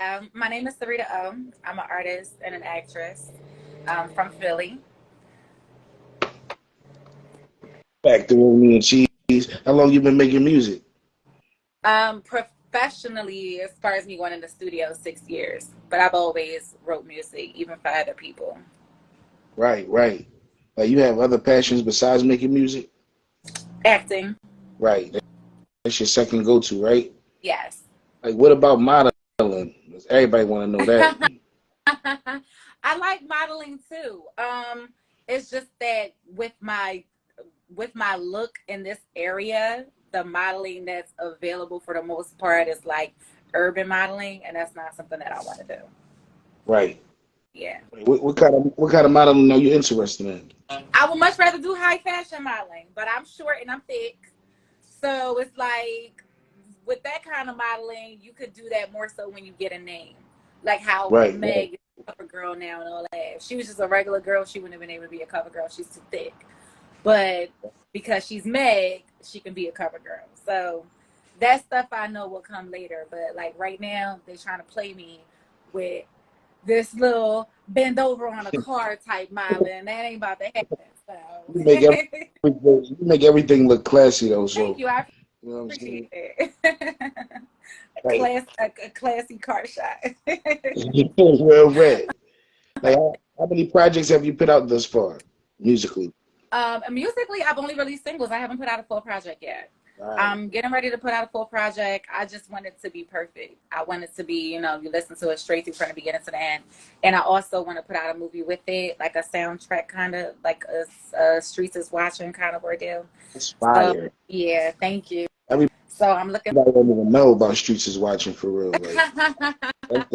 My name is Sarita O. I'm an artist and an actress from Philly. Back to me and cheese. How long you been making music? Professionally, as far as me going in the studio, 6 years. But I've always wrote music, even for other people. Right, right. Like you have other passions besides making music? Acting, Right. That's your second go-to, right? yes. Like what about modeling? 'Cause everybody want to know that. I like modeling too. It's just that with my look in this area, the modeling that's available for the most part is like urban modeling, and that's not something that I want to do. Right. Yeah. What kind of modeling are you interested in? I would much rather do high fashion modeling, but I'm short and I'm thick. So it's like with that kind of modeling, you could do that more so when you get a name. Like how Right, right. Meg is a cover girl now and all that. If she was just a regular girl, she wouldn't have been able to be a cover girl. She's too thick. But because she's Meg, she can be a cover girl. So that stuff I know will come later. But like right now, they're trying to play me with this little bend over on a car type modeling. That ain't about to happen. You make So everything look classy though, thank so you. I you know what I'm appreciate saying? it. Like A classy car shot. well read. Like how many projects have you put out thus far, musically? Musically, I've only released singles. I haven't put out a full project yet. Right. I'm getting ready to put out a full project. I just want it to be perfect. I want it to be, you listen to it straight through from the beginning to the end. And I also want to put out a movie with it, like a soundtrack kind of, like a Streets is Watching kind of ordeal. That's So, fire. yeah, thank you. Everybody So I'm looking. don't even know about Streets is watching for real. Like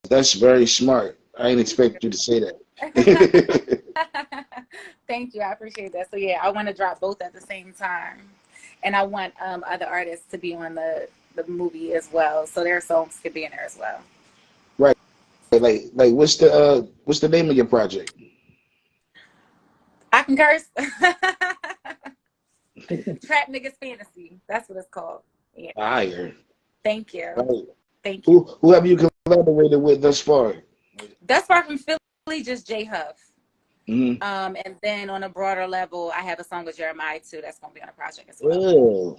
that's very smart. I didn't expect you to say that. Thank you. I appreciate that. So yeah, I want to drop both at the same time, and I want other artists to be on the movie as well, so their songs could be in there as well. Right. Like what's the name of your project? I can curse. Trap niggas fantasy. That's what it's called. Yeah. Fire. Thank you. Right. Thank you. Who have you collaborated with thus far? That's far from Philly, just J Huff. Mm-hmm. And then on a broader level, I have a song with Jeremiah too. That's gonna be on a project as well. Oh,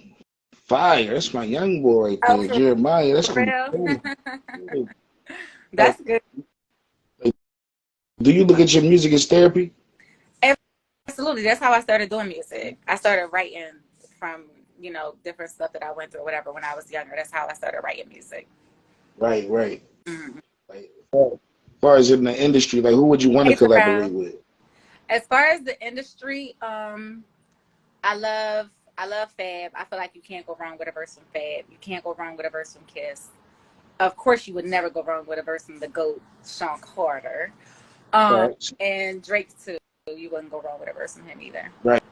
fire. That's my young boy right Oh, there, Jeremiah. That's for gonna be real? cool. Like, That's good. like, do you look at your music as therapy? Absolutely. That's how I started doing music. I started writing from, different stuff that I went through or whatever when I was younger. That's how I started writing music. Right, right. Mhm. Like, as far as in the industry, like, who would you want to Hey, collaborate Terrell. with? As far as the industry, I love I love Fab. I feel like you can't go wrong with a verse from Fab. You can't go wrong with a verse from Kiss. Of course, you would never go wrong with a verse from the GOAT, Sean Carter. Right, And Drake too. You wouldn't go wrong with a verse from him either. right,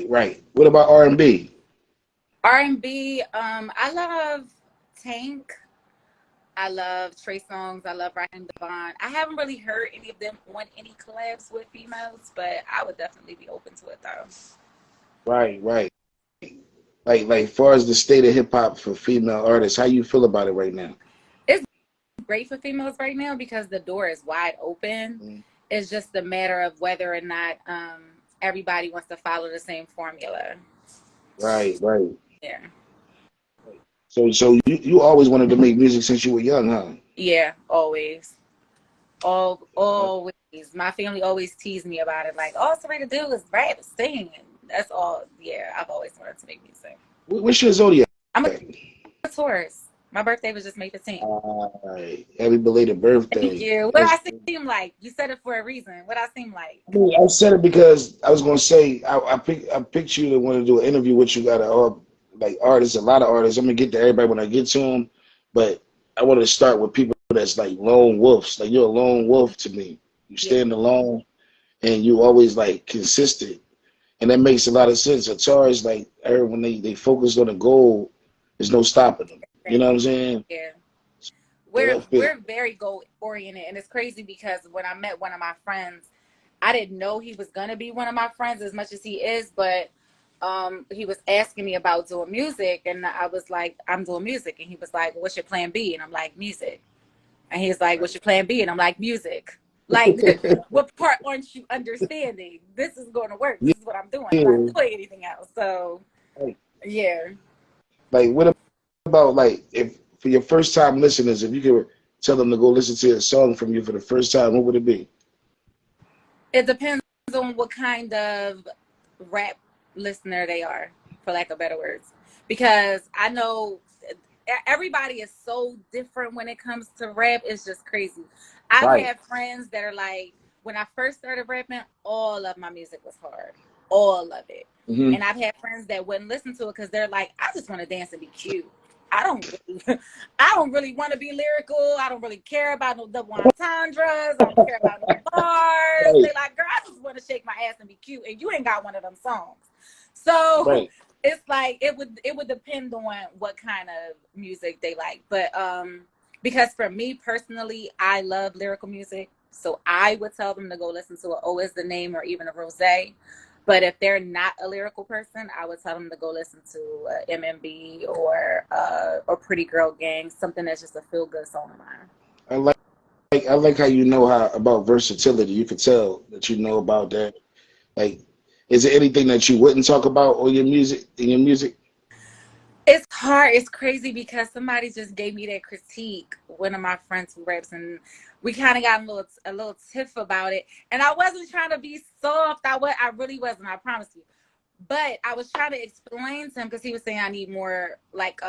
right. What about R&B? R&B, I love Tank. I love Trey Songz. I love Raheem Devon. I haven't really heard any of them on any collabs with females, but I would definitely be open to it though. Right, right. Like, far as the state of hip hop for female artists, how you feel about it right now? It's great for females right now because the door is wide open. Mm. It's just a matter of whether or not everybody wants to follow the same formula. Right, right. Yeah. So you always wanted to make music since you were young, huh? Yeah, always. Always. My family always teased me about it. Like, all somebody to do is rap, sing. And that's all. Yeah, I've always wanted to make music. What's your zodiac? I'm a Taurus. My birthday was just May 15th. Happy belated Thank birthday. you. What That's, I seem like? You said it for a reason. What I seem like? I mean, I said it because I was gonna say I picked you to want to do an interview with you. Got like artists, a lot of artists. I'm gonna get to everybody when I get to them, but I wanted to start with people that's like lone wolves. Like you're a lone wolf to me. You Yeah. stand alone, and you always like consistent, and that makes a lot of sense. As far as like when they focus on a goal, there's no stopping them. You know what I'm saying? Yeah. So We're that fit. we're very goal oriented, and it's crazy because when I met one of my friends, I didn't know he was gonna be one of my friends as much as he is, but he was asking me about doing music, and I was like, I'm doing music. And he was like, what's your plan B? And I'm like, music. And he's like, what's your plan B? And I'm like, music. Like, what part aren't you understanding? This is going to work. This is what I'm doing. I'm not doing anything else. So, yeah. Like, what about, like, if for your first time listeners, if you could tell them to go listen to a song from you for the first time, what would it be? It depends on what kind of rap listener they are, for lack of better words. Because I know everybody is so different when it comes to rap. It's just crazy. I've Right. had friends that are like, when I first started rapping, all of my music was hard. All of it. Mm-hmm. And I've had friends that wouldn't listen to it because they're like, I just want to dance and be cute. I don't really want to be lyrical. I don't really care about no double entendres. I don't care about no bars. Right. They like, girl, I just want to shake my ass and be cute, and you ain't got one of them songs. So Right. it's like it would depend on what kind of music they like. But because for me personally, I love lyrical music, so I would tell them to go listen to a O Is the Name or even a Rose. But if they're not a lyrical person, I would tell them to go listen to MMB or Pretty Girl Gang, something that's just a feel good song of mine. I like how you know how about versatility. You could tell that you know about that. Like, is there anything that you wouldn't talk about on your music in your music? It's hard. It's crazy because somebody just gave me that critique. One of my friends who raps, and we kind of got a little tiff about it. And I wasn't trying to be soft. I really wasn't. I promise you. But I was trying to explain to him because he was saying I need more like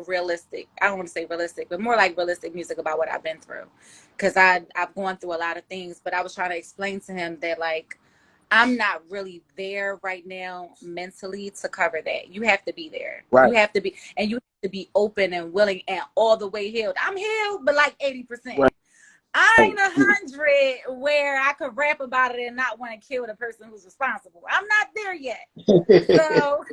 realistic. I don't want to say realistic, but more like realistic music about what I've been through. Because I've gone through a lot of things. But I was trying to explain to him that like I'm not really there right now mentally to cover that. You have to be there. Right. You have to be, and you have to be open and willing and all the way healed. I'm healed, but like 80%. Right. I ain't 100 where I could rap about it and not want to kill the person who's responsible. I'm not there yet. So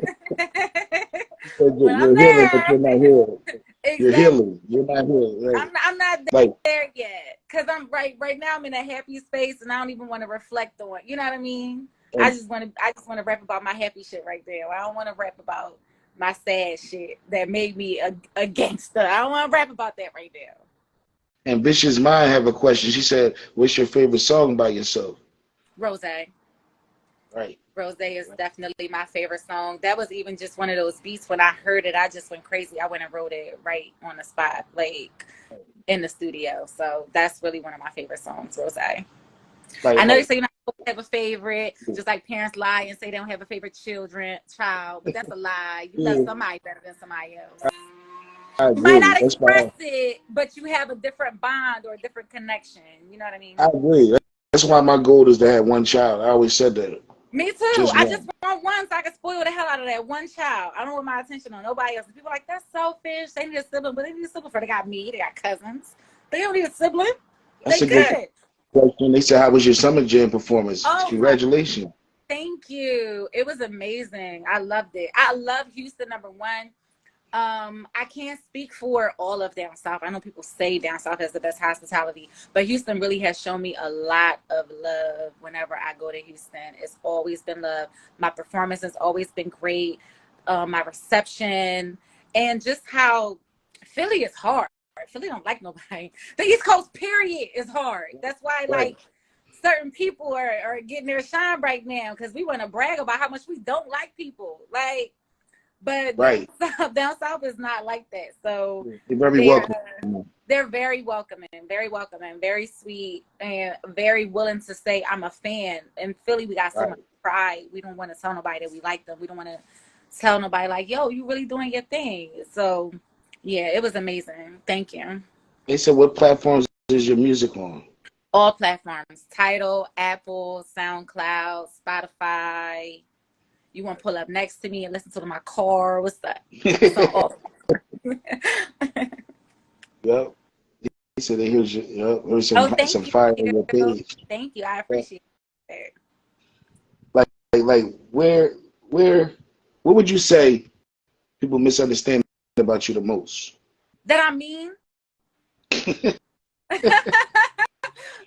when I'm You're healing, but there, you're not healed. exactly. You're healing. You're not healed. Right. I'm not Like, there yet because I'm right now. I'm in a happy space and I don't even want to reflect on. You know what I mean? I just want to rap about my happy shit right there. I don't want to rap about my sad shit that made me a gangster. I don't want to rap about that right there. Ambitious Mind have a question. She said, "What's your favorite song by yourself?" Rose. Right. Rose is definitely my favorite song. That was even just one of those beats. When I heard it, I just went crazy. I went and wrote it right on the spot, like in the studio. So that's really one of my favorite songs, Rose. Like, I know you say you're not supposed to have a favorite, just like parents lie and say they don't have a favorite child, but that's a lie. You love somebody better than somebody else. I You might agree. not That's express why it, but you have a different bond or a different connection. You know what I mean? I agree. That's why my goal is to have one child. I always said that. Me too. Just I one. just want one so I can spoil the hell out of that one child. I don't want my attention on nobody else. People are like, that's selfish. They need a sibling, but they need a sibling for they got me. They got cousins. They don't need a sibling. That's They a good good. question. They said, "How was your summer jam performance?" Oh Congratulations. thank you. It was amazing. I loved it. I love Houston, number one. I can't speak for all of down south. I know people say down south has the best hospitality, but Houston really has shown me a lot of love whenever I go to Houston. It's always been love. My performance has always been great. My reception and just how Philly is hard. Philly don't like nobody. The East Coast period is hard. That's why like certain people are getting their shine right now because we want to brag about how much we don't like people. Like, but down south is not like that. So they're very welcome. They're very welcoming, very sweet, and very willing to say I'm a fan. In Philly, we got so much pride. We don't want to tell nobody that we like them. We don't want to tell nobody like, yo, you really doing your thing. So yeah, it was amazing. Thank you. They said, "What platforms is your music on?" All platforms: Tidal, Apple, SoundCloud, Spotify. You want to pull up next to me and listen to my car? What's that? Yep. He said they heard you. There's some fire on your page. Thank you. I appreciate it. Like where what would you say people misunderstand about you the most? That I mean.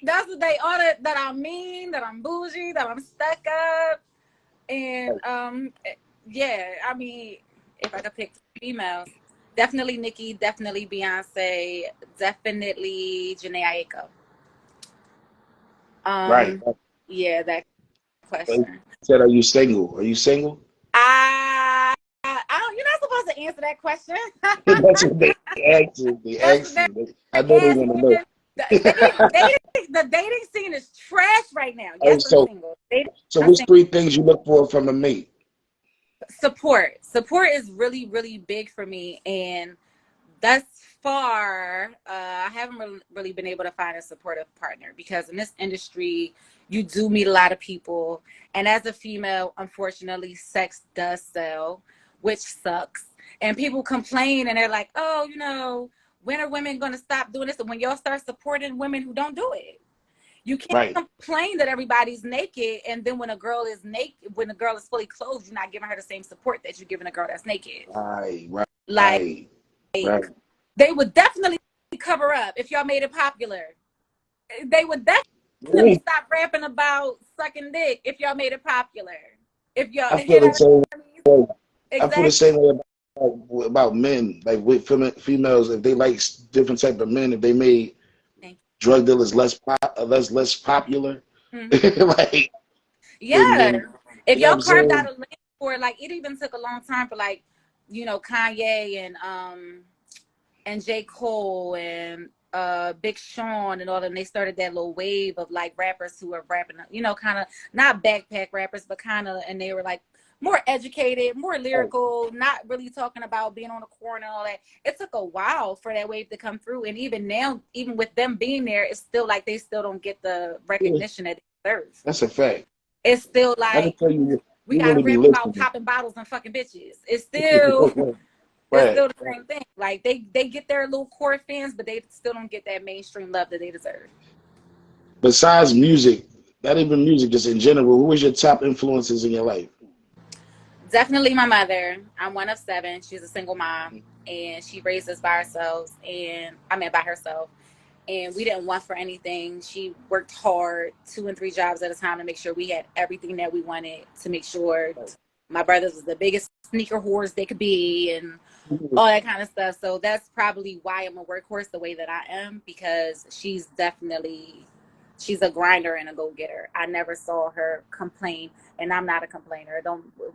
That's what they ordered. That I mean. That I'm bougie. That I'm stuck up. And yeah, I mean, if I could pick females, definitely Nicki, definitely Beyonce, definitely Janae Aiko. Right. Yeah, that Like question. said, are you single? Are you single? I don't. You're not supposed to answer that question. That's what they ask you. They That's ask what you. I they know they ask want to me. know. The dating scene is trash right now. All right, Yes, I'm so single. Dating, I'm what's single. 3 things you look for from a mate? Support is really, really big for me, and thus far, I haven't really been able to find a supportive partner, because in this industry, you do meet a lot of people. And as a female, unfortunately, sex does sell, which sucks. And people complain and they're like, oh, when are women going to stop doing this? And when y'all start supporting women who don't do it, you can't Right. complain that everybody's naked. And then when a girl is naked, when a girl is fully clothed, you're not giving her the same support that you're giving a girl that's naked. Right. Right. Like, Right. Right. they would definitely cover up if y'all made it popular. They would definitely Really? stop rapping about sucking dick if y'all made it popular. If y'all, I feel the same I mean? way. I feel the Exactly. same way about men. Like with females, if they like different type of men, if they made drug dealers less popular, Mm-hmm. like Yeah. then If you know what y'all I'm carved out saying? a lane for it, like it even took a long time for like, Kanye and J. Cole and Big Sean and all of them. They started that little wave of like rappers who were rapping, kind of not backpack rappers, but kind of, and they were like more educated, more Right. lyrical, not really talking about being on the corner and all that. It took a while for that wave to come through. And even now, even with them being there, it's still like they still don't get the Yeah, recognition that they deserve. that's a fact. It's still I can like, tell you, we you got to really be rap about listening. popping bottles and fucking bitches. It's still it's Right. still the same thing. Like they get their little core fans, but they still don't get that mainstream love that they deserve. Besides music, not even music, just in general, who was your top influences in your life? Definitely my mother. I'm one of 7. She's a single mom, and she raised us by herself, by herself. And we didn't want for anything. She worked hard, 2 and 3 jobs at a time, to make sure we had everything that we wanted. To make sure my brothers was the biggest sneaker whores they could be, and all that kind of stuff. So that's probably why I'm a workhorse the way that I am, because she's a grinder and a go-getter. I never saw her complain, and I'm not a complainer.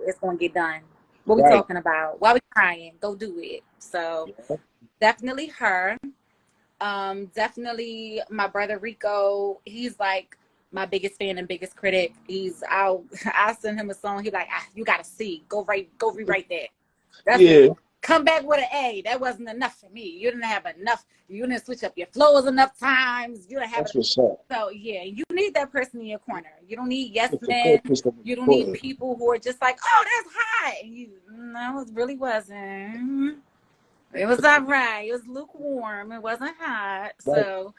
It's gonna get done. What we Right. talking about? Why we crying? Go do it. So definitely her. Definitely my brother Rico. He's like my biggest fan and biggest critic. I'll send him a song. He's like, you gotta see. Go rewrite that. That's it. Yeah, Come back with an A. That wasn't enough for me. You didn't have enough. You didn't switch up your flows enough times. You didn't have that's it. what's up. So yeah, you need that person in your corner. You don't need yes The men. support system is You don't need important. people who are just like, oh, that's hot. No, it really wasn't. It was all right. It was lukewarm. It wasn't hot. Right. So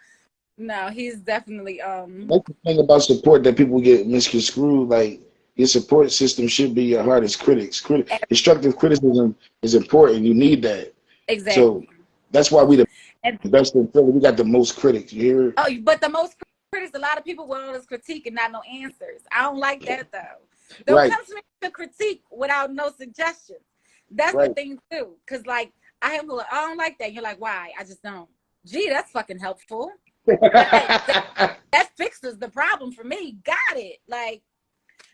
no, he's definitely That's the thing about support that people get misconstrued. Like your support system should be your hardest critics. Constructive criticism is important. You need that. So exactly. that's why we the And best in Philly. We got the most critics. You hear? oh, but the most critics, a lot of people with all this critique and not no answers. I don't like that though. Don't Right. come to me to critique without no suggestions. That's the Right. thing too. Cause like I have people like, I don't like that. You're like, why? I just don't. Gee, that's fucking helpful. That fixes the problem for me. Got it. Like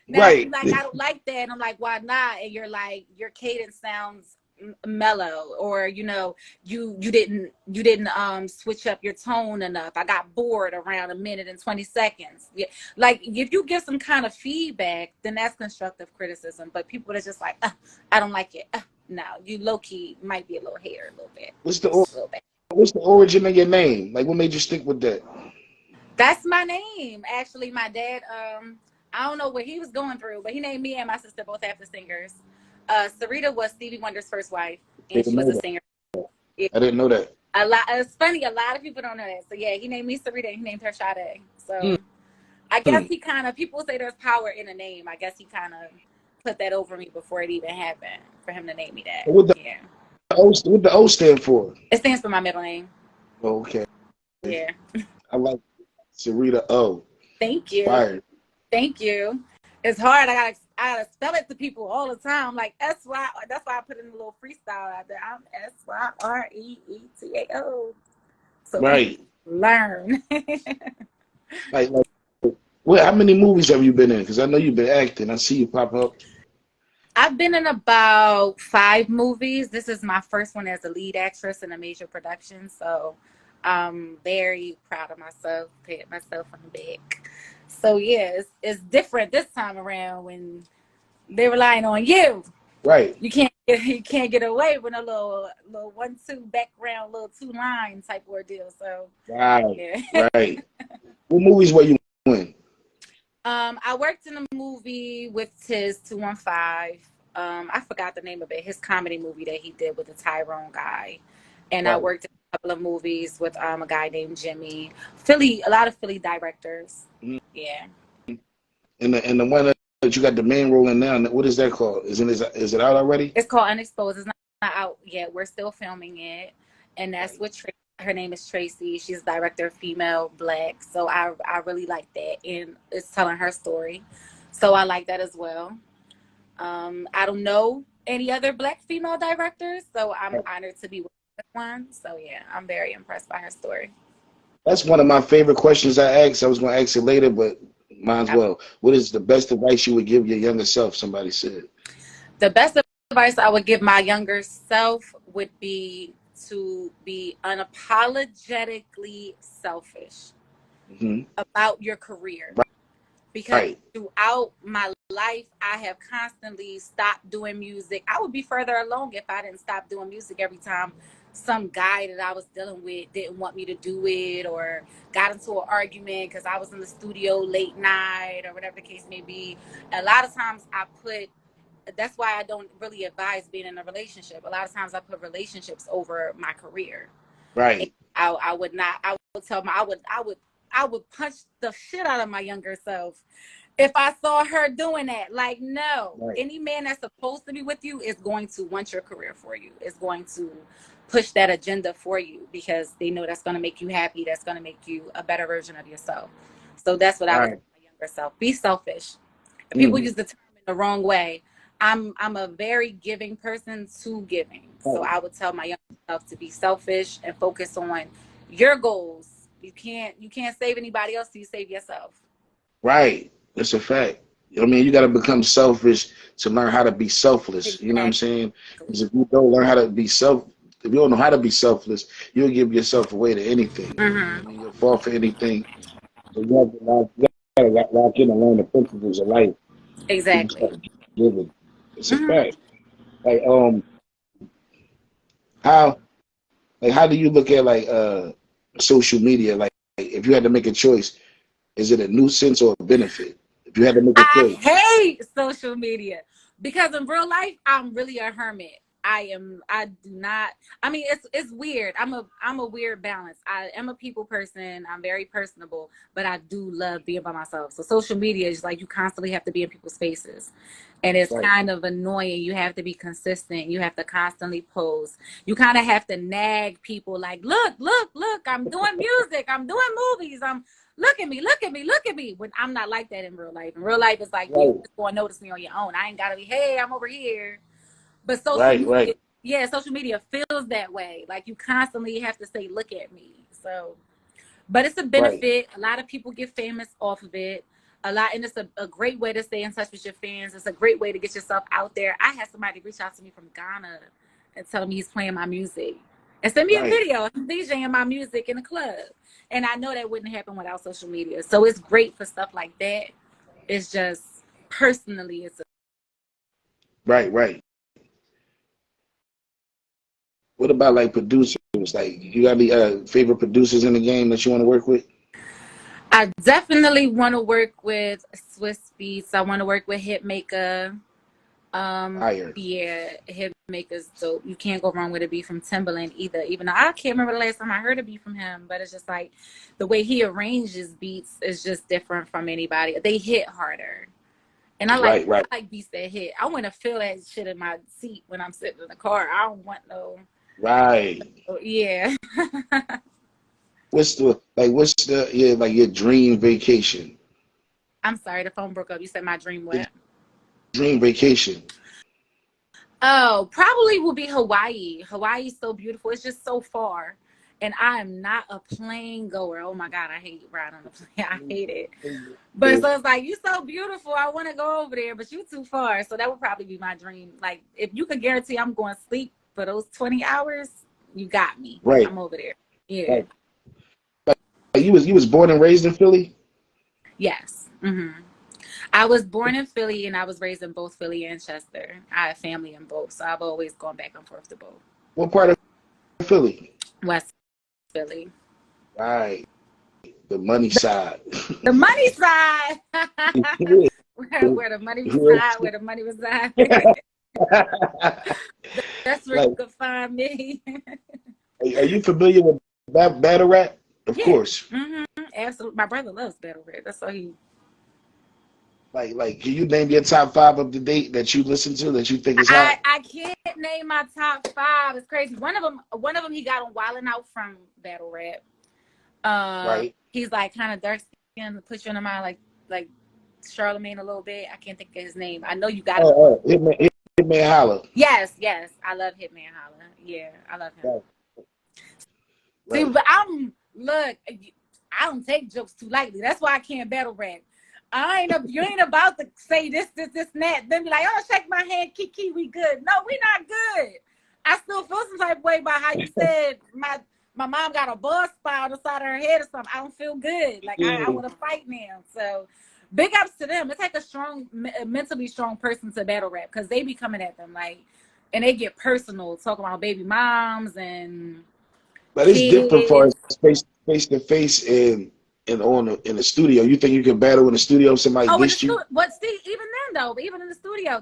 now if you Right. like, I don't like that, and I'm like, why not? And you're like, your cadence sounds mellow, or you didn't switch up your tone enough. I got bored around a minute and 20 seconds. Yeah, like if you give some kind of feedback, then that's constructive criticism. But people that's just like, I don't like it. No, you low key might be a little hair, a little bit, What's the just a little bit. what's the origin of your name? Like, what made you stick with that? That's my name. Actually, my dad, I don't know what he was going through, but he named me and my sister both after singers. Sarita was Stevie Wonder's first wife, and Didn't she was know a that. singer. Yeah. I didn't know that. It's funny, a lot of people don't know that. So yeah, he named me Sarita and he named her Sade. So I guess Hmm. he kind of, people say there's power in a name. I guess he kind of put that over me before it even happened for him to name me that. What Yeah. what the O stand for? It stands for my middle name. Okay. Yeah. I like Sarita O. Thank It's you. fire. Thank you. It's hard. I spell it to people all the time, like SY. That's why I put in a little freestyle out there. I'm SYREETAO, so people Right. learn. Like what? How many movies have you been in? Because I know you've been acting. I see you pop up. I've been in about 5 movies. This is my first one as a lead actress in a major production, so I'm very proud of myself. Pat myself on the back. So yeah, it's different this time around when they're relying on you. Right. You can't get away with a little 1-2 background, little 2 line type ordeal. So Right. yeah. Right. What movies were you in? I worked in a movie with Tiz 215. I forgot the name of it. His comedy movie that he did with the Tyrone guy, and I Right. worked in a couple of movies with a guy named Jimmy. Philly, a lot of Philly directors. Mhm. Yeah, And the one that you got the main role in now, what is that called? Is it out already? it's called Unexposed. It's not out yet. We're still filming it, and that's Right. what her name is Tracy. She's a director, female, black. So I really like that, and it's telling her story. So I like that as well. I don't know any other black female directors, so I'm Right. honored to be with one. So yeah, I'm very impressed by her story. That's one of my favorite questions I asked. I was going to ask it later, but might as well. What is the best advice you would give your younger self? Somebody said. The best advice I would give my younger self would be to be unapologetically selfish Hmm. about your career. Because Right. throughout my life, I have constantly stopped doing music. I would be further along if I didn't stop doing music every time some guy that I was dealing with didn't want me to do it or got into an argument because I was in the studio late night or whatever the case may be. A lot of times that's why I don't really advise being in a relationship. A lot of times I put relationships over my career. Right. I would not. I would tell my. I would punch the shit out of my younger self if I saw her doing that. Like, no, Right. any man that's supposed to be with you is going to want your career for you. Is going to push that agenda for you because they know that's going to make you happy. That's going to make you a better version of yourself. So that's what I would tell Right. my younger self. Be selfish. People Hmm. use the term in the wrong way. I'm a very giving person to giving. So Right. I would tell my young self to be selfish and focus on your goals. You can't save anybody else till you save yourself. Right. That's a fact. I mean, you got to become selfish to learn how to be selfless. You know what I'm Exactly. saying? Because if you don't learn how to be if you don't know how to be selfless, you'll give yourself away to anything. You know what I Mm-hmm. mean? You'll fall for anything. So you have to lock in and learn the principles of life before you Exactly. start giving. It's a Mm-hmm. fact. Like how how do you look at social media? Like if you had to make a choice, is it a nuisance or a benefit? If you had to make a I choice. hate social media because in real life I'm really a hermit. I do not I mean it's weird. I'm a weird balance. I am a people person. I'm very personable, but I do love being by myself. So social media is like you constantly have to be in people's faces. And it's Right. kind of annoying. You have to be consistent. You have to constantly post. You kind of have to nag people like, look, look, look, I'm doing music. I'm doing movies. I'm look at me, look at me, look at me. When I'm not like that in real life. In real life, it's like you Right. just go and notice me on your own. I ain't gotta be, hey, I'm over here. But social Right. media, Right. yeah, social media feels that way. Like you constantly have to say, look at me. So, but it's a Right. benefit. A lot of people get famous off of it. A lot, and it's a great way to stay in touch with your fans. It's a great way to get yourself out there. I had somebody reach out to me from Ghana and tell me he's playing my music and send me a Right. video. I'm DJing my music in the club. And I know that wouldn't happen without social media. So it's great for stuff like that. It's just personally, it's a Right. Right. What about like producers? Like, you got any favorite producers in the game that you want to work with? I definitely want to work with Swiss Beats. I want to work with Hitmaker. Fire. Yeah, Hitmaker's dope. You can't go wrong with a beat from Timbaland either. Even though I can't remember the last time I heard a beat from him, but it's just like the way he arranges beats is just different from anybody. They hit harder. And Right. I Right. like beats that hit. I want to feel that shit in my seat when I'm sitting in the car. I don't want no. Right. Oh, yeah. What's the your dream vacation? I'm sorry, the phone broke up. You said my dream what? dream vacation? Oh, probably will be Hawaii. Hawaii's so beautiful. It's just so far. And I am not a plane goer. Oh my God, I hate riding on the plane. I hate it. But so it's like, you so beautiful. I want to go over there, but you too far. So that would probably be my dream. Like, if you could guarantee I'm going to sleep for those 20 hours, you got me. Right. I'm over there. Yeah. Right. Like you was born and raised in Philly? Yes. I was born in Philly and I was raised in both Philly and Chester. I have family in both, so I've always gone back and forth to both. What part of Philly? West Philly. Right. The money side. The money side. Yeah. where the money reside, where the money reside. That's where Like, you could find me. are you familiar with battle rap? Of course. Absolutely. My brother loves battle rap. That's why he. Like, can you name your top 5 of the date that you listen to that you think is hot? I can't name my top 5. It's crazy. One of them he got on Wildin' Out from battle rap. Right. He's like kind of dark skin, put you in the mind like Charlemagne a little bit. I can't think of his name. I know you got it. Hitman Holla. Yes. I love Hitman Holla. Yeah, I love him. Right. See, but I don't take jokes too lightly. That's why I can't battle rap. You ain't about to say this, and that. Then be like, oh, shake my hand, Kiki, we good. No, we not good. I still feel some type of way about how you said my mom got a buzz spot on the side of her head or something. I don't feel good. Like, I want to fight now. So big ups to them. It's like a mentally strong person to battle rap, because they be coming at them like, and they get personal, talking about baby moms and But kids. it's different for us face to face in the studio. You think you can battle in the studio if somebody dissed you? But see, even then though, even in the studio,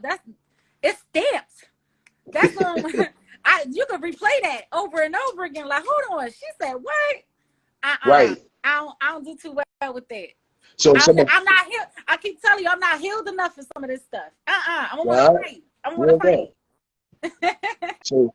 it's stamped. That's on. You could replay that over and over again. Like, hold on, she said what? Right. I don't do too well with that. So I'm not healed. I keep telling you, I'm not healed enough for some of this stuff. I don't want to fight. I want to fight.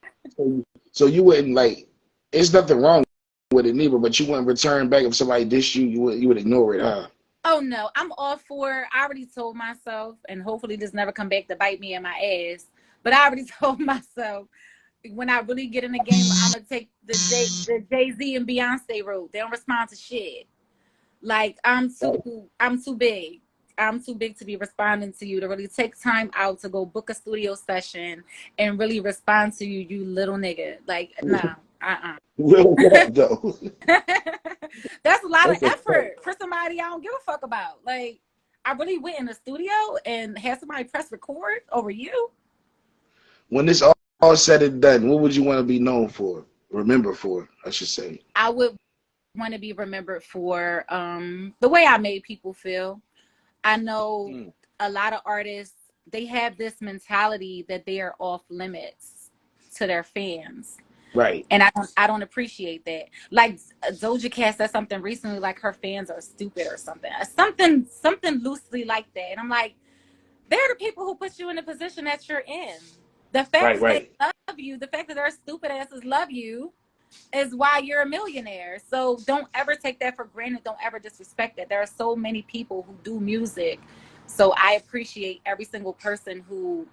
So you wouldn't like. It's nothing wrong with it neither, but you wouldn't return back if somebody dissed you. You would ignore it, huh? Oh no, I'm all for. I already told myself, and hopefully this never come back to bite me in my ass. But I already told myself, when I really get in the game, I'm gonna take the Jay-Z and Beyonce route. They don't respond to shit. Like, I'm too big. I'm too big to be responding to you, to really take time out to go book a studio session and really respond to you, you little nigga. Like, nah. Real though. That's a lot of effort for somebody I don't give a fuck about. Like, I really went in the studio and had somebody press record over you. When this all said and done, what would you want to be known for? Remember for, I should say. I would want to be remembered for the way I made people feel. I know a lot of artists, they have this mentality that they are off limits to their fans. Right. And I don't appreciate that. Like, Doja Cat said something recently, like her fans are stupid or something. Something loosely like that. And I'm like, they're the people who put you in the position that you're in. The fact that they love you, the fact that their stupid asses love you, is why you're a millionaire. So don't ever take that for granted. Don't ever disrespect that. There are so many people who do music. So I appreciate every single person who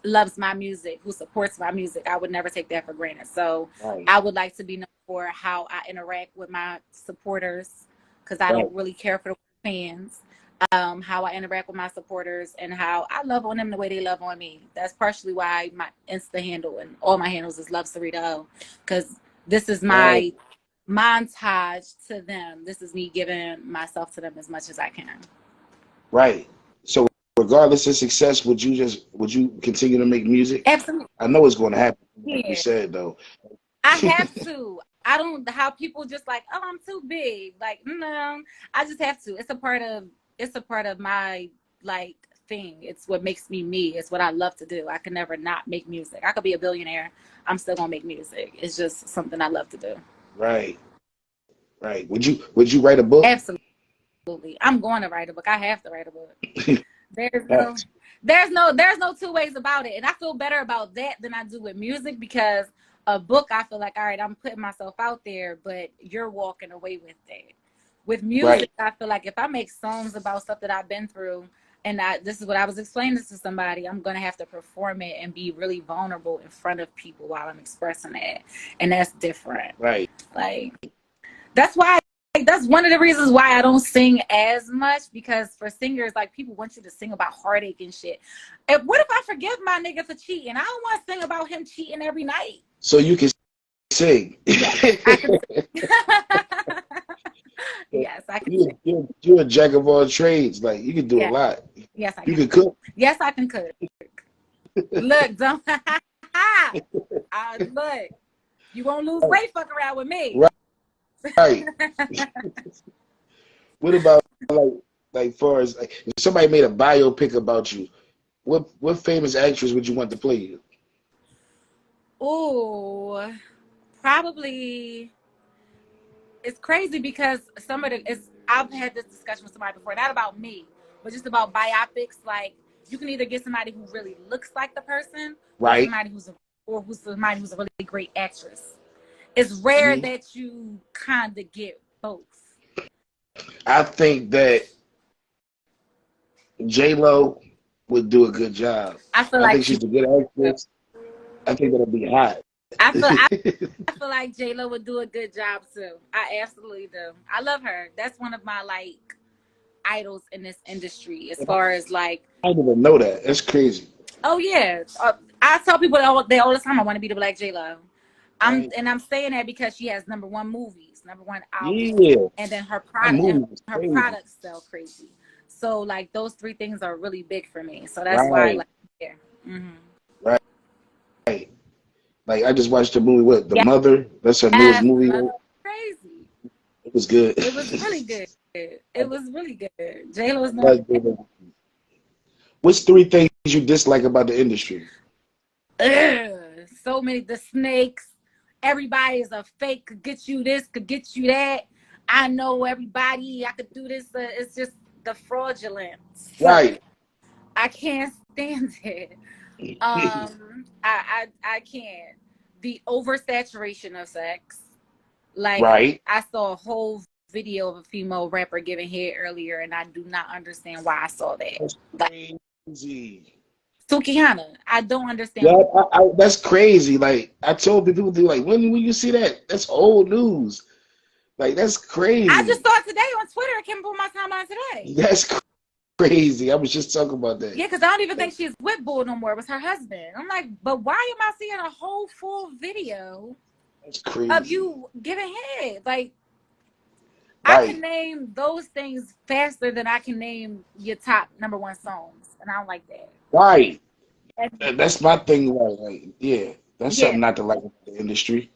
loves my music, who supports my music. I would never take that for granted. So I would like to be known for how I interact with my supporters, because I don't really care for the fans. How I interact with my supporters and how I love on them the way they love on me. That's partially why my Insta handle and all my handles is Love Sarita, because this is my montage to them. This is me giving myself to them as much as I can. Right. So regardless of success, would you continue to make music? Absolutely. I know it's going to happen, like you said, though. I have to. I don't, how people just like, oh, I'm too big. Like, no, I just have to. It's a part of my, like, thing. It's what makes me me. It's what I love to do. I can never not make music. I could be a billionaire. I'm still gonna make music. It's just something I love to do. Right. Would you write a book? Absolutely. I'm going to write a book. I have to write a book. There's no two ways about it. And I feel better about that than I do with music, because a book, I feel like, all right, I'm putting myself out there, but you're walking away with that. With music, I feel like if I make songs about stuff that I've been through, And this is what I was explaining to somebody. I'm gonna have to perform it and be really vulnerable in front of people while I'm expressing it, and that's different. Right. Like that's why. Like, that's one of the reasons why I don't sing as much, because for singers, like, people want you to sing about heartache and shit. And what if I forgive my nigga for cheating? I don't want to sing about him cheating every night. So you can sing. Yes, I can sing. Yes, I can sing. You're a jack of all trades. Like, you can do a Yes, lot. yes, I You can. can cook. Yes, I can cook. Look, don't. Look, you won't lose weight. Fuck around with me. Right. What about like far as like if somebody made a biopic about you, what famous actress would you want to play you? Ooh, probably. It's crazy because I've had this discussion with somebody before, not about me, but just about biopics. Like, you can either get somebody who really looks like the person, Right. or somebody who's a really great actress. It's rare that you kind of get both. I think that J-Lo would do a good job. I feel I like think she's a good actress. I think that'll be hot. I feel like J-Lo would do a good job too. I absolutely do. I love her. That's one of my like idols in this industry, as far as like. I didn't even know that. That's crazy. Oh yeah, I tell people all the time I want to be the Black J-Lo. I'm saying that because she has #1 movies, #1 albums, Yeah. and then her Crazy. products sell crazy. So like those three things are really big for me. So that's Right. why, like, yeah. Right. Like, I just watched the movie, The Mother. That's her newest movie. Crazy. It was good. It was really good. It was really good. J-Lo's What's 3 things you dislike about the industry? So many. The snakes. Everybody is a fake. Could get you this, could get you that. I know everybody. I could do this. It's just the fraudulent. Right. I can't stand it. I can't. The oversaturation of sex. Like, right. I saw a whole video of a female rapper giving head earlier, and I do not understand why I saw that. That's crazy. Sukihana, I don't understand. Yeah, that's crazy. Like, I told people, like, when you see that? That's old news. Like, that's crazy. I just saw it today on Twitter. It came up on my timeline today. That's crazy. I was just talking about that. Yeah, because I don't even think she's with Bull no more. It was her husband. I'm like, but why am I seeing a whole full video of you giving head? Like, right. I can name those things faster than I can name your top #1 songs, and I don't like that. Right. And that's my thing. Like, yeah, that's something not to like in the industry.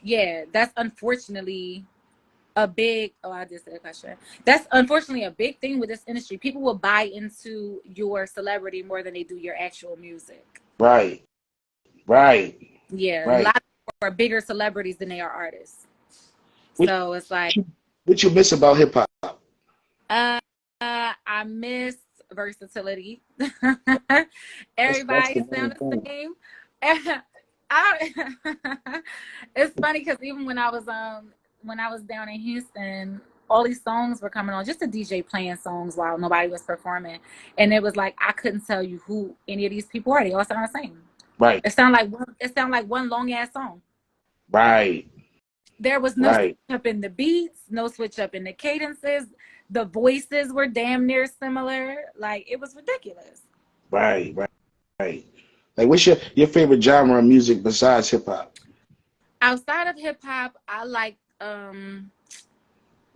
Yeah, that's unfortunately a big. Oh, I just said a question. That's unfortunately a big thing with this industry. People will buy into your celebrity more than they do your actual music. Right. Right. Yeah, right. A lot of people are bigger celebrities than they are artists. So it's like. What you miss about hip hop? I miss versatility. Everybody sounds the same. It's funny because even when I was down in Houston, all these songs were coming on, just a DJ playing songs while nobody was performing, and it was like I couldn't tell you who any of these people are. They all sound the same. Right. It sounded like one long ass song. Right. There was no switch up in the beats, no switch up in the cadences. The voices were damn near similar. Like, it was ridiculous. Right. Like, what's your favorite genre of music besides hip hop? Outside of hip hop, I like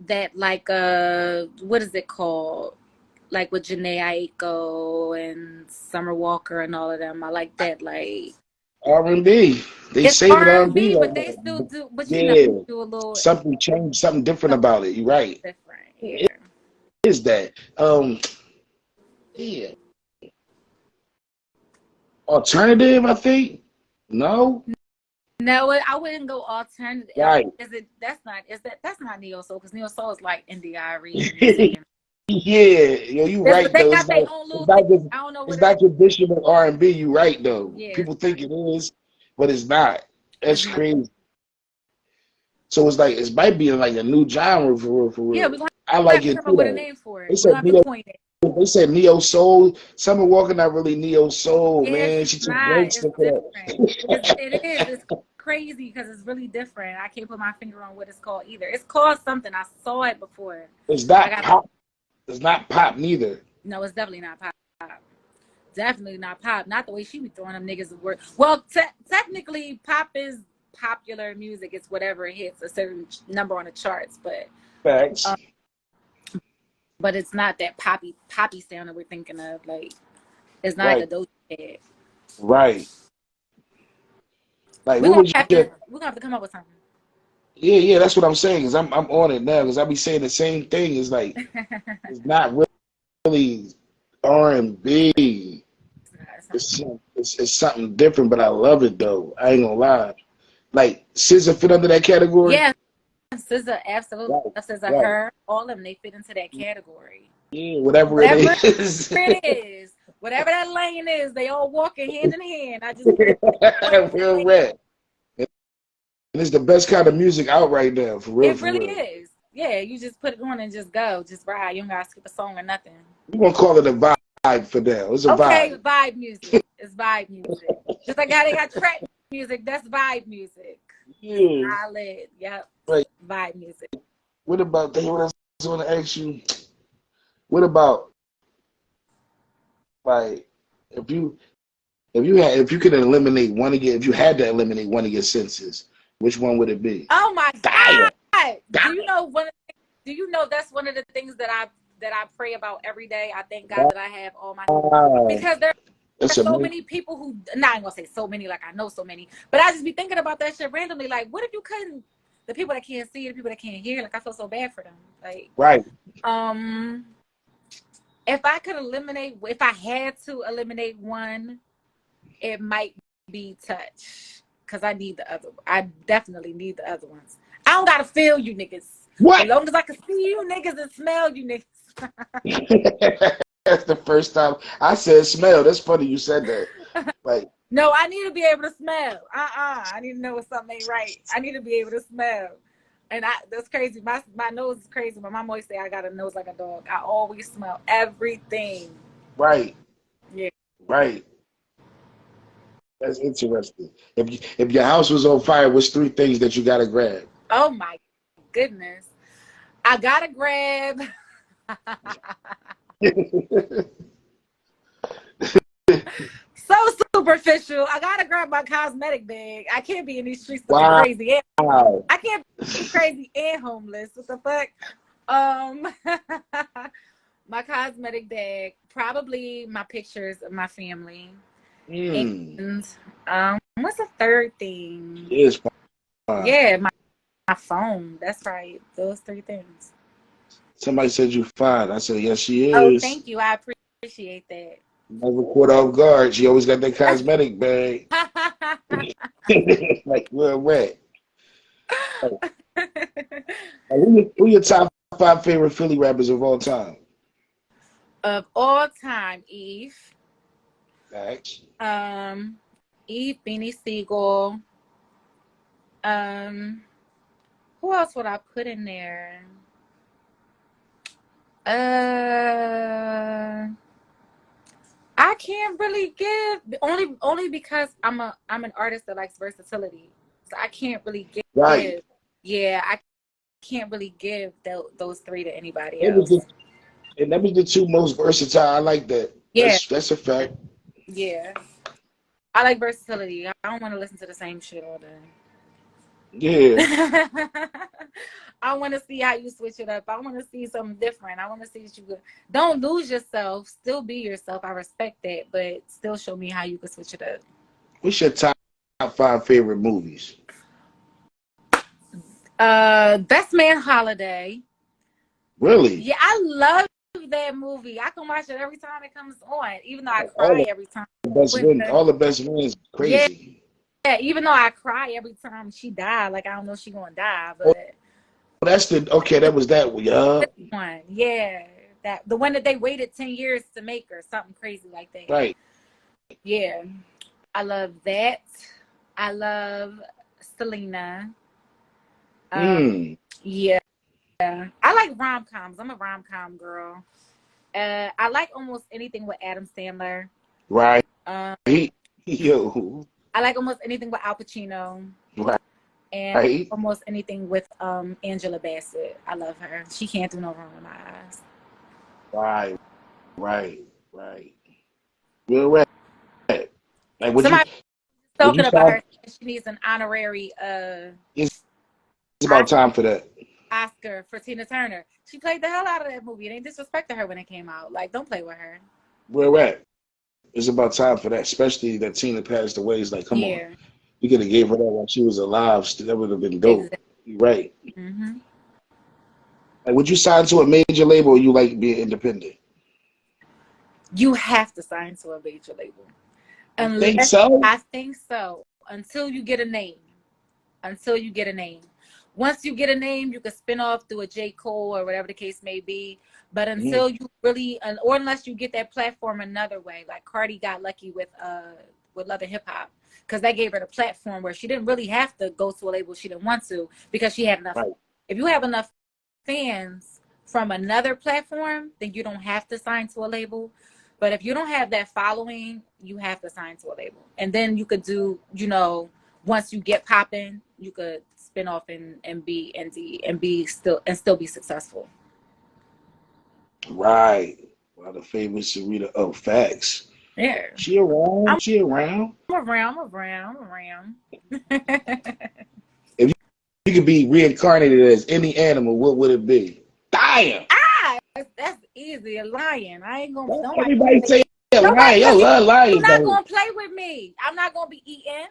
that, like, what is it called? Like with Janae Aiko and Summer Walker and all of them. I like that, like R&B. They say R&B, but they still do. But you do a little something change, something different about it. You're right. Different. Yeah. It is that? Yeah. Alternative, I think. No, I wouldn't go alternative. Right. That's not neo soul, because neo soul is like Indie. Yeah, you right though. It's not traditional R&B. You right though. Yeah, people think it is, but it's not. That's crazy. So it's like it might be like a new genre for real, for Yeah, real. we're gonna I have like to it come too up with a though. name for They it. We're said gonna have to neo, coin it. they said neo soul. Summer Walker not really neo soul, Yeah, man. it's She took not. breaks It's for different. that. It is. It's crazy because it's really different. I can't put my finger on what it's called either. It's called something. I saw it before. It's I not got pop. It's not pop neither. no. It's definitely not pop. Definitely not pop. Not the way she be throwing them niggas to work. Well, technically, pop is popular music. It's whatever hits a certain number on the charts, Facts. um, but it's not that poppy sound that we're thinking of. Like it's not like Right. a Doja Cat. Right. Like, what would you? We're gonna have to come up with something. Yeah, yeah. That's what I'm saying. Cause I'm on it now. Cause I be saying the same thing. It's like it's not really R&B. It's not. It's something different, but I love it though. I ain't gonna lie. Like SZA fit under that category. Yeah, SZA, absolutely. Right, SZA, right. her, all of them, they fit into that category. Yeah, whatever it Whatever is. it is, whatever that lane is, they all walking hand in hand. I just point to the Real lane. red. And it's the best kind of music out right now, for real, It for really real. is. Yeah, you just put it on and just go, just ride. You don't gotta skip a song or nothing. We're gonna call it a vibe for now. It's a Okay, vibe. vibe music. It's vibe music. Just like how they got trap music, that's vibe music. Yeah. Solid. Yep. Right. Vibe music. What about what else I want to ask you? What about like if you if you could eliminate one of your if you had to eliminate one of your senses, which one would it be? Oh my Dayum. God. Do you Dayum. know do you know that's one of the things that I pray about every day? I thank God that I have all my Wow. because there are That's so amazing. many people who not I'm gonna say so many, like I know so many, but I just be thinking about that shit randomly. Like, what if you couldn't the people that can't see, the people that can't hear, like I feel so bad for them. Like, Right. um if I could eliminate if I had to eliminate one, it might be touch. Cause I need the other. I definitely need the other ones. I don't gotta feel you niggas. But What? long as I can see you niggas and smell you niggas. That's the first time I said smell. That's funny you said that. Like, No, I need to be able to smell. I need to know when something ain't right. I need to be able to smell. And that's crazy. My nose is crazy. My mom always say I got a nose like a dog. I always smell everything. right, Yeah. right. That's interesting. If your house was on fire, what's three things that you gotta grab? Oh my goodness. I gotta grab so superficial. I gotta grab my cosmetic bag. I can't be in these streets looking Wow. crazy. I can't be crazy and homeless. What the fuck? Um, my cosmetic bag, probably my pictures of my family, Mm. and what's the third thing? It's fine. Yeah, my phone. That's right. Those three things. Somebody said you fine. I said, yes, she Oh, is. thank you. I appreciate that. Never caught off guard. She always got that cosmetic bag. Like, where wet. Like, who your top five favorite Philly rappers of all time? Of all time, Eve. Facts. Um, Eve, Beanie Siegel. Um, who else would I put in there? Uh, I can't really give only because I'm an artist that likes versatility. So I can't really Right. give. Yeah, I can't really give those three to anybody It was else. and that was the two most versatile. I like that. Yeah, That's a fact. yeah. I like versatility. I don't want to listen to the same shit all day. Yeah. I want to see how you switch it up. I want to see something different. I want to see that you don't lose yourself. Still be yourself. I respect that, but still show me how you can switch it up. What's your top five favorite movies? Best Man Holiday. Really? Yeah, I love that movie. I can watch it every time it comes on, even though I Like all cry every time. the best When men, all the best men is yeah, crazy. even though I cry every time she died, like I don't know if she gonna die, Oh, but that's the okay. That was that one. Yeah. this one, yeah, that the one that they waited 10 years to make or something crazy like that. Right. Yeah, I love that. I love Selena. Um, Mm. yeah, I like rom-coms. I'm a rom-com girl. I like almost anything with Adam Sandler. Right. Um, Yo. I like almost anything with Al Pacino, and Right. almost anything with Angela Bassett. I love her. She can't do no wrong in my eyes. Right. Right. Right. Real right. Like Somebody would you talking about sign? her. She needs an honorary It's about time for that. Oscar for Tina Turner. She played the hell out of that movie. They disrespected her when it came out. Like, don't play with her. Real right. It's about time for that, especially that Tina passed away. It's like, come on. Yeah, You could have gave her that while she was alive. Still, that would have been dope. exactly. You're right. Hmm. Like, would you sign to a major label or you like being independent? You have to sign to a major label. You think Unless so? I think so. Until you get a name. Until you get a name. Once you get a name, you can spin off through a J. Cole or whatever the case may be. But Mhm. until you really, or unless you get that platform another way, like Cardi got lucky with Love and Hip Hop, because that gave her the platform where she didn't really have to go to a label she didn't want to because she had enough. Right. If you have enough fans from another platform, then you don't have to sign to a label. But if you don't have that following, you have to sign to a label. And then you could do, once you get popping, you could spin off and be indie and still be successful. Right. Well, the famous Sarita. Oh, facts. Yeah. She around. I'm She around. around. If you could be reincarnated as any animal, what would it be? Damn. That's easy. A lion. I ain't gonna nobody Everybody say a nobody lion. Yo, love you're lions not though. gonna play with me. I'm not gonna be eating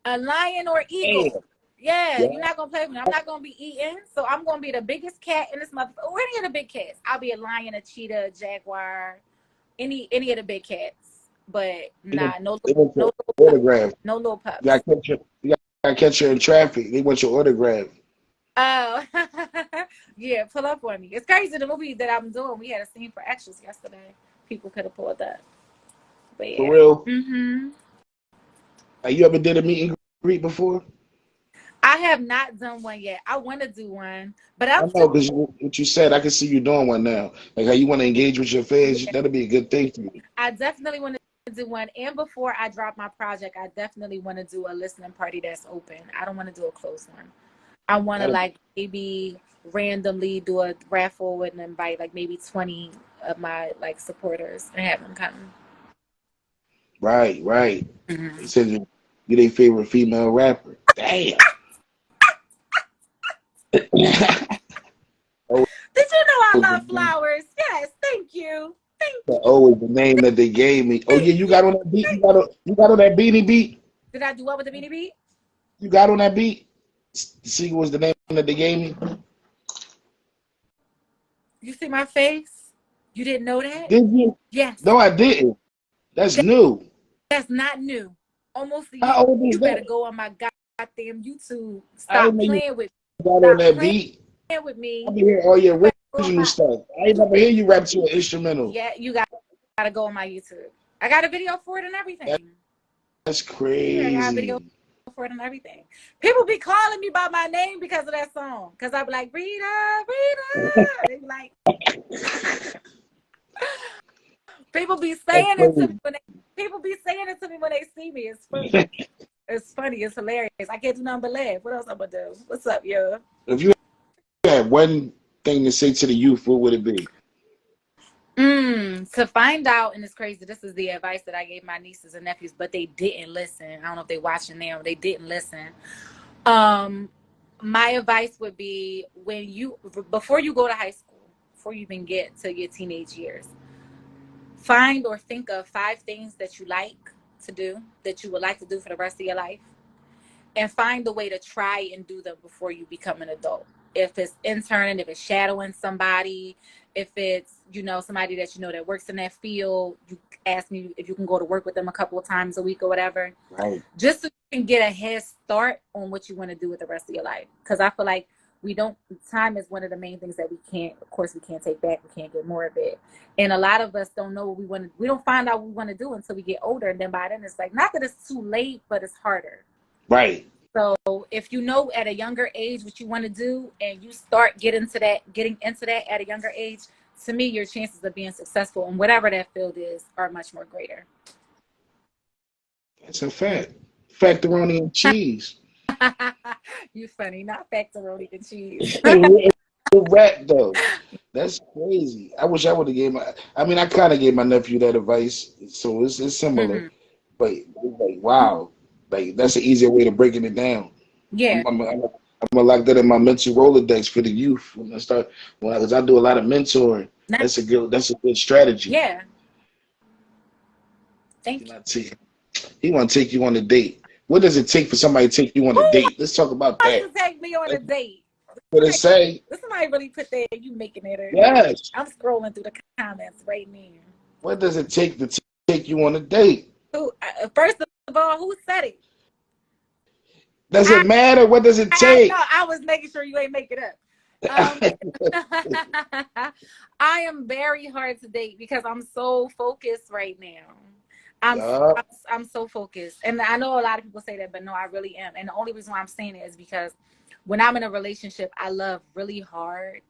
a lion or Damn. eagle. Yeah, Yeah. you're not gonna play with me. I'm not gonna be eating. So I'm gonna be the biggest cat in this motherfucker. Or any of the big cats. I'll be a lion, a cheetah, a jaguar, any of the big cats. But not no They want no your little pups. autograph. No little You gotta pups. catch her. You gotta catch her in traffic. They want your autograph. Oh, yeah, pull up on me. It's crazy. The movie that I'm doing, we had a scene for extras yesterday. People could have pulled up. But For yeah. real. Mm-hmm. You ever did a meet and greet before? I have not done one yet. I want to do one, but I I'm too. know because what you said, I can see you doing one now. Like how you want to engage with your fans, Yeah, that'll be a good thing for you. I definitely want to do one. And before I drop my project, I definitely want to do a listening party that's open. I don't want to do a closed one. I want to That'll, like maybe randomly do a raffle and invite like maybe 20 of my like supporters and have them come. right, right. They Mhm. said you their favorite female rapper. Damn. Oh, Did you know I the love flowers? Yes, thank you. Thank O is the name that they gave me. Oh yeah, thank you you. got on that beat. You got on that beanie beat. Did I do what with the beanie beat? You got on that beat. The single was the name that they gave me. You see my face? You didn't know that? Did you? Yes. No, I didn't. That's That, new. that's not new. Almost a year. How old is You better that? go on my goddamn YouTube. I didn't Stop know you playing with got on stop that playing beat. with I me. be hearing all You your better go on original my stuff. I ain't never hear you rap to an instrumental. yeah, you gotta go on my YouTube. I got a video for it and That- everything. That's Yeah, I got a video crazy. for it and everything. People be calling me by my name because of that song. Cause I be like, Rita, Rita. They be like, people be That's saying it to me crazy. when they see me. It's funny. It's funny. It's hilarious. I can't do nothing but laugh. What else I'm gonna do? What's up, yo? If you had one thing to say to the youth, what would it be? To find out, and it's crazy. This is the advice that I gave my nieces and nephews, but they didn't listen. I don't know if they're watching now. They didn't listen. Um, my advice would be before you go to high school, before you even get to your teenage years, find or think of 5 things that you like to do, that you would like to do for the rest of your life, and find a way to try and do them before you become an adult. If it's interning, if it's shadowing somebody, if it's somebody that that works in that field, you ask me if you can go to work with them a couple of times a week or whatever, Right. just so you can get a head start on what you want to do with the rest of your life. Because I feel like time is one of the main things that of course we can't take back. We can't get more of it. And a lot of us don't know what we want to, we don't find out what we want to do until we get older. And then by then it's like, not that it's too late, but it's harder. Right. So if you know at a younger age what you want to do and you start getting into that at a younger age, to me, your chances of being successful in whatever that field is are much more greater. That's a fact. Factoroni and cheese. You funny, not factoroni and cheese. Real rap though. That's crazy. I wish I would have gave my. I mean, I kind of gave my nephew that advice, so it's similar. Hmm. But like, wow, like that's an easier way to breaking it down. Yeah. I'm gonna lock that in my mental Rolodex for the youth when I start. Because I do a lot of mentoring. That's a good strategy. Yeah. Thank you. He want to take you on a date. What does it take for somebody to take you on a Who date? Let's talk about wants that. to take me on a date? What it say? Somebody really put that. You making it. Yes. I'm scrolling through the comments right now. What does it take to take you on a date? First of all, who said it? Does it matter? What does it I take? know. I was making sure you ain't make it up. I am very hard to date because I'm so focused right now. I'm Yup. I'm so focused, and I know a lot of people say that, but no, I really am. And the only reason why I'm saying it is because when I'm in a relationship, I love really hard,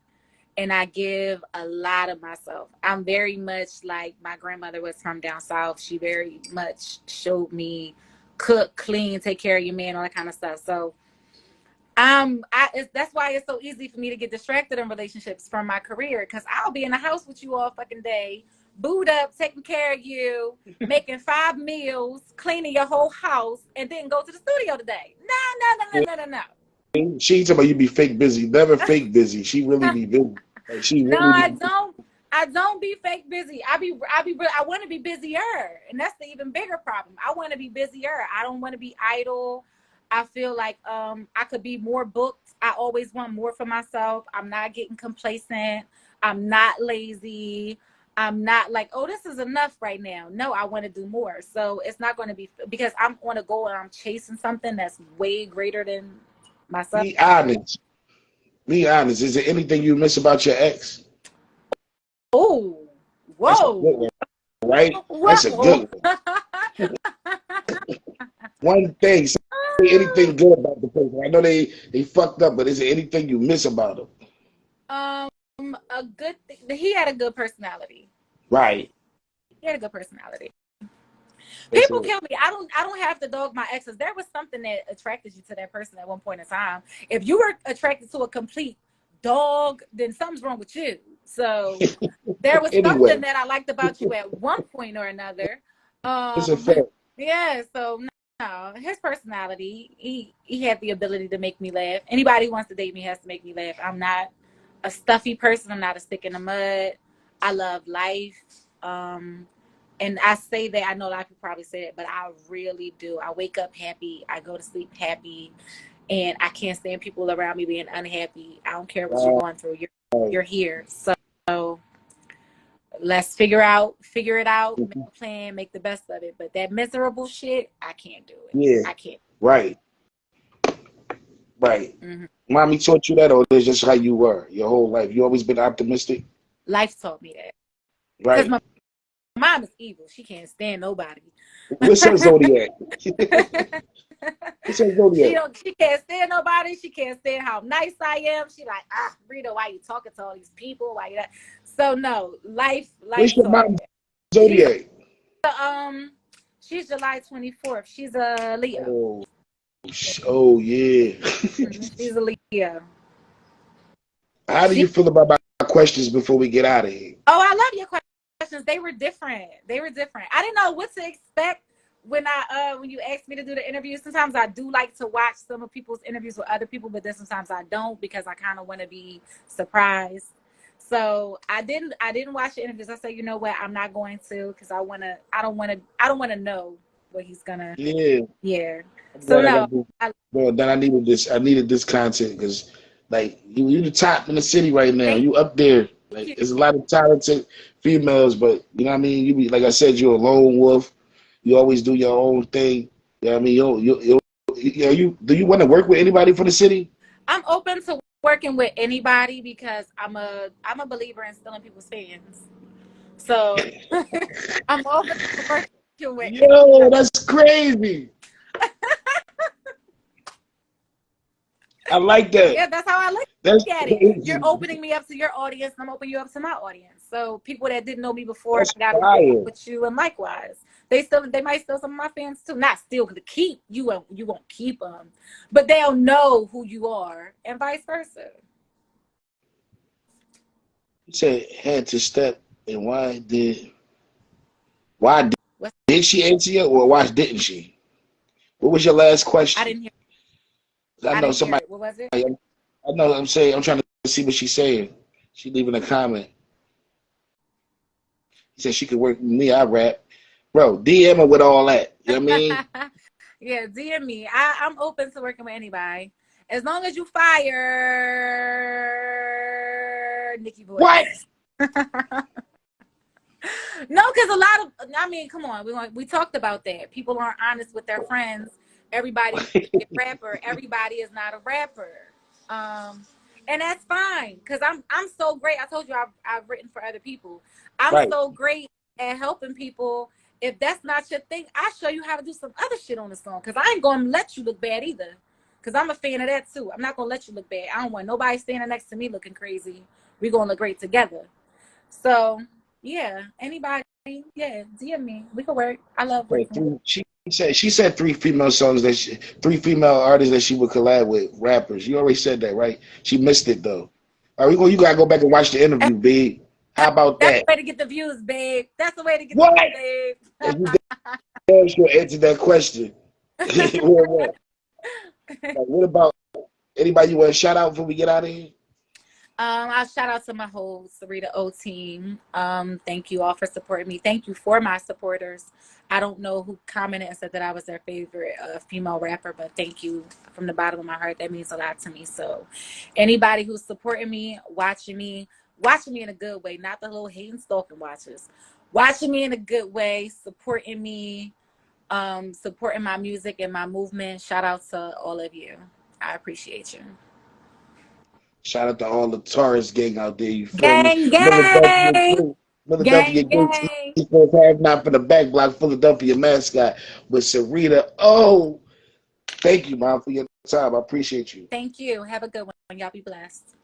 and I give a lot of myself. I'm very much like my grandmother was from down south. She very much showed me cook, clean, take care of your man, all that kind of stuff. So that's why it's so easy for me to get distracted in relationships from my career, because I'll be in the house with you all fucking day, booed up, taking care of you, making 5 meals, cleaning your whole house, and then go to the studio today. No. She talking about you be fake busy. Never fake busy. She really be busy. Like she No, really I be. don't. I don't be fake busy. I want to be busier, and that's the even bigger problem. I want to be busier. I don't want to be idle. I feel like I could be more booked. I always want more for myself. I'm not getting complacent. I'm not lazy. I'm not like, oh, this is enough right now. No, I want to do more. So it's not going to be because I'm on a goal and I'm chasing something that's way greater than myself. Be honest. Be honest. Is there anything you miss about your ex? Oh, That's a good whoa, one, right? That's a whoa. good one. One thing. Say anything good about the person. I know they fucked up, but is there anything you miss about them? A good thing. He had a good personality. Right. He had a good personality. That's People it. kill me. I don't have to dog my exes. There was something that attracted you to that person at one point in time. If you were attracted to a complete dog, then something's wrong with you. So there was something Anyway, that I liked about you at one point or another. it's a fact. Yeah, so no, his personality, he had the ability to make me laugh. Anybody who wants to date me has to make me laugh. I'm not a stuffy person. I'm not a stick in the mud. I love life. And I say that, I know a lot of people probably say it, but I really do. I wake up happy. I go to sleep happy. And I can't stand people around me being unhappy. I don't care what you're going through. You're here. So let's figure it out, make a plan, make the best of it. But that miserable shit, I can't do it. Yeah. I can't. Right. Right. Mm-hmm. Mommy taught you that, or that's just how you were your whole life? You always been optimistic? Life taught me that. Because Right. my mom is evil. She can't stand nobody. What's her zodiac? What's her zodiac? She can't stand nobody. She can't stand how nice I am. She like, Rita, why you talking to all these people? Why you that? So no, life What's your taught me mom's that. zodiac? She's July 24th. She's a Leo. Oh yeah. She's a Leo. How do you feel about my questions before we get out of here? Oh, I love your questions. They were different. I didn't know what to expect when you asked me to do the interview. Sometimes I do like to watch some of people's interviews with other people, but then sometimes I don't because I kind of want to be surprised. So I didn't watch the interviews. I said, you know what, I'm not going to because I don't want to know what he's gonna. Yeah. So no. Well, then I needed this content because like you the top in the city right now. You up there. Like there's a lot of talented females, but you know what I mean. You be like I said, you're a lone wolf. You always do your own thing. You know what I mean. You do you want to work with anybody from the city? I'm open to working with anybody because I'm a believer in stealing people's fans. So I'm open to working with Yo, that's crazy. I like that. Yeah, that's how I look That's at it. You're crazy. opening me up to your audience, and I'm opening you up to my audience. So people that didn't know me before That's got to fire. with you, and likewise, they might steal some of my fans too. Not steal to keep you won't keep them, but they'll know who you are, and vice versa. You said had to step, and why What did she answer you, or why didn't she? What was your last I question? didn't hear. I I know didn't hear somebody. it. What was it? I know. I'm saying. I'm trying to see what she's saying. She leaving a comment. He said she could work with me. I rap, bro. DM her with all that. You know what I mean? Yeah, DM me. I'm open to working with anybody. As long as you fire Nikki What? Voice. No, because a lot of, I mean, come on, we talked about that. People aren't honest with their friends. Everybody wants to be a rapper. Everybody is not a rapper, um, and that's fine. Because I'm so great. I told you I've written for other people. I'm Right. so great at helping people. If that's not your thing, I'll show you how to do some other shit on the song. Because I ain't gonna let you look bad either. Because I'm a fan of that too. I'm not gonna let you look bad. I don't want nobody standing next to me looking crazy. We gonna look great together. So yeah, anybody, yeah, DM me. We can work. I love Okay, working. she said three female songs three female artists that she would collab with rappers. You already said that, right? She missed it though. All right, you gotta go back and watch the interview, B. How about That's the that? way to get the views, babe. That's the way to get the What? views, babe. If you damn sure answer that question. What? Like, what about anybody you want to shout out before we get out of here? I'll shout out to my whole Sarita O team. Thank you all for supporting me. Thank you for my supporters. I don't know who commented and said that I was their favorite female rapper, but thank you from the bottom of my heart. That means a lot to me. So anybody who's supporting me, watching me in a good way, not the little hating stalking watchers. Watching me in a good way, supporting me, supporting my music and my movement. Shout out to all of you. I appreciate you. Shout out to all the Taurus gang out there. You feel me? Gang, Philadelphia gang, Gate. Philadelphia gang, Gates. gang. Have not for the back block. Philadelphia mascot with Sarita. Oh, thank you, Mom, for your time. I appreciate you. Thank you. Have a good one. Y'all be blessed.